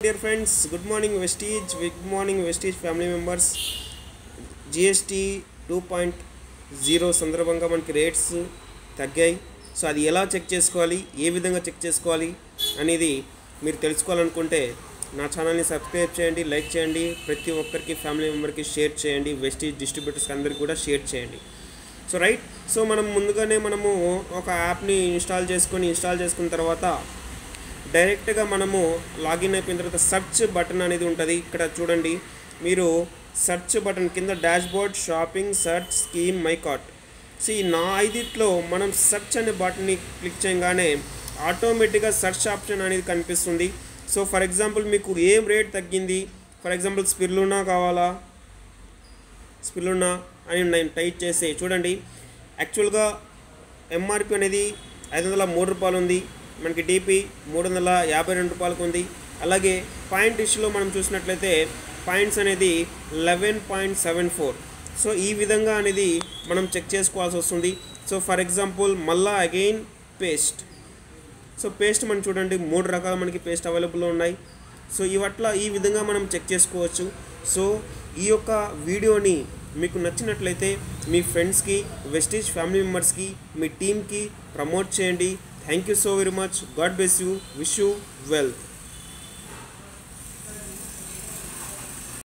Dear friends, good morning Vestige family members. GST 2.0 సందర్భంగా మనకి rates తగ్గాయి. సో అది ఎలా చెక్ చేసుకోవాలి, ఏ విధంగా చెక్ చేసుకోవాలి అనేది మీరు తెలుసుకోవాలనుకుంటే నా ఛానల్ని సబ్స్క్రైబ్ చేయండి, లైక్ చేయండి, ప్రతి ఒక్కరికి ఫ్యామిలీ మెంబర్కి షేర్ చేయండి, వెస్టీజ్ డిస్ట్రిబ్యూటర్స్ అందరికీ కూడా షేర్ చేయండి. సో మనం ముందుగానే ఒక యాప్ని ఇన్స్టాల్ చేసుకున్న తర్వాత డైరెక్ట్గా మనము లాగిన్ అయిపోయిన తర్వాత సెర్చ్ బటన్ అనేది ఉంటుంది. ఇక్కడ చూడండి, మీరు సెర్చ్ బటన్ కింద dashboard, shopping, search, scheme, my cart. So ఈ నా ఐదిట్లో మనం సెర్చ్ అనే బటన్ని క్లిక్ చేయగానే ఆటోమేటిక్గా సెర్చ్ ఆప్షన్ అనేది కనిపిస్తుంది. సో ఫర్ ఎగ్జాంపుల్ మీకు ఏం రేట్ తగ్గింది, ఫర్ ఎగ్జాంపుల్ స్పిరులినా కావాలా, స్పిరులినా అని నేను టైప్ చేసి చూడండి, యాక్చువల్గా ఎంఆర్పి అనేది 503 రూపాయలు ఉంది, మనకి డిపి 352 రూపాయలకు ఉంది. అలాగే పాయింట్ ఇష్యూలో మనం చూసినట్లయితే పాయింట్స్ అనేది 11.74. సో ఈ విధంగా అనేది మనం చెక్ చేసుకోవాల్సి వస్తుంది. సో ఫర్ ఎగ్జాంపుల్ మళ్ళా అగైన్ పేస్ట్. సో పేస్ట్ మనం చూడండి 3 రకాల మనకి పేస్ట్ అవైలబుల్లో ఉన్నాయి. సో ఈ విధంగా మనం చెక్ చేసుకోవచ్చు. సో ఈ యొక్క వీడియోని మీకు నచ్చినట్లయితే మీ ఫ్రెండ్స్కి, వెస్టీజ్ ఫ్యామిలీ మెంబర్స్కి, మీ టీమ్కి ప్రమోట్ చేయండి. Thank you so very much. God bless you. Wish you well.